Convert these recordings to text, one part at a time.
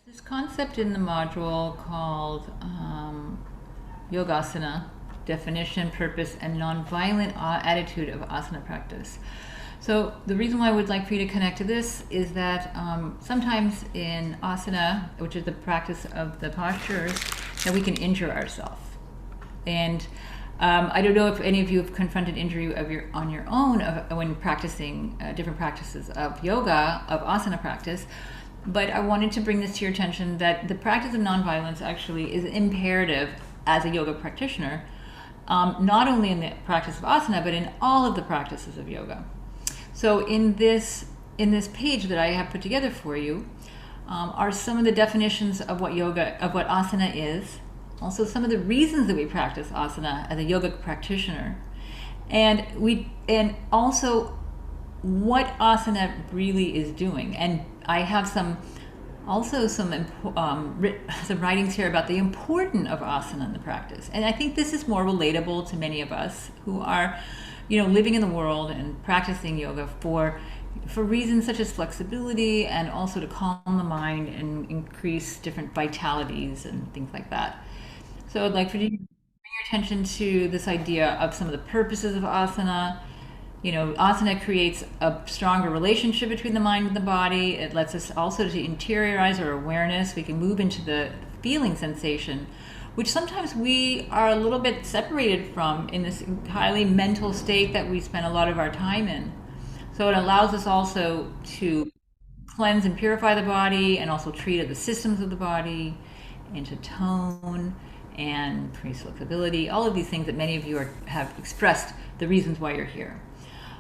This concept in the module called Yogasana, definition, purpose, and nonviolent attitude of asana practice. So the reason why I would like for you to connect to this is that sometimes in asana, which is the practice of the postures, that we can injure ourselves. And I don't know if any of you have confronted injury on your own when practicing different practices of yoga, of asana practice. But I wanted to bring this to your attention that the practice of nonviolence actually is imperative as a yoga practitioner, not only in the practice of asana, but in all of the practices of yoga. So in this page that I have put together for you are some of the definitions of what asana is, also some of the reasons that we practice asana as a yoga practitioner, and also what asana really is doing. And I have some writings here about the importance of asana in the practice. And I think this is more relatable to many of us who are, living in the world and practicing yoga for reasons such as flexibility and also to calm the mind and increase different vitalities and things like that. So I'd like for you to bring your attention to this idea of some of the purposes of asana. Asana creates a stronger relationship between the mind and the body. It lets us also to interiorize our awareness. We can move into the feeling sensation, which sometimes we are a little bit separated from in this highly mental state that we spend a lot of our time in. So it allows us also to cleanse and purify the body and also treat the systems of the body, and to tone and increase flexibility, all of these things that many of you have expressed the reasons why you're here.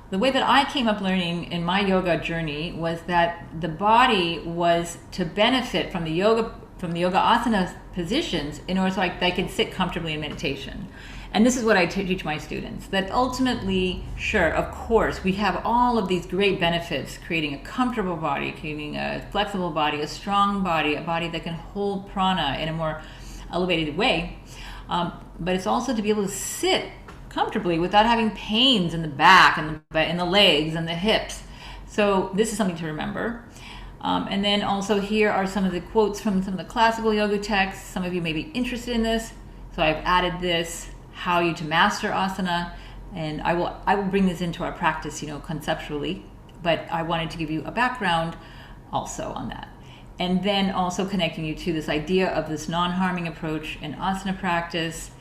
The way that I came up learning in my yoga journey was that the body was to benefit from the yoga asana positions in order so they can sit comfortably in meditation. And this is what I teach my students, that ultimately, sure, of course, we have all of these great benefits, creating a comfortable body, creating a flexible body, a strong body, a body that can hold prana in a more elevated way. But it's also to be able to sit comfortably without having pains in the back and in the legs and the hips. So this is something to remember. And then also here are some of the quotes from some of the classical yoga texts. Some of you may be interested in this. So I've added this, how you to master asana, and I will bring this into our practice, conceptually, but I wanted to give you a background also on that. And then also connecting you to this idea of this non-harming approach in asana practice.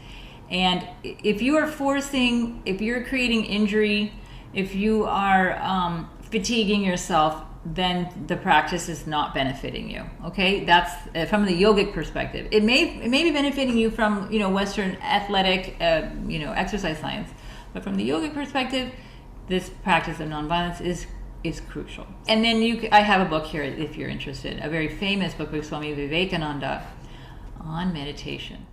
And if you're creating injury, if you are fatiguing yourself, then the practice is not benefiting you. Okay, that's from the yogic perspective. It may be benefiting you from Western athletic exercise science, but from the yogic perspective, this practice of nonviolence is crucial. And then I have a book here if you're interested, a very famous book by Swami Vivekananda on meditation.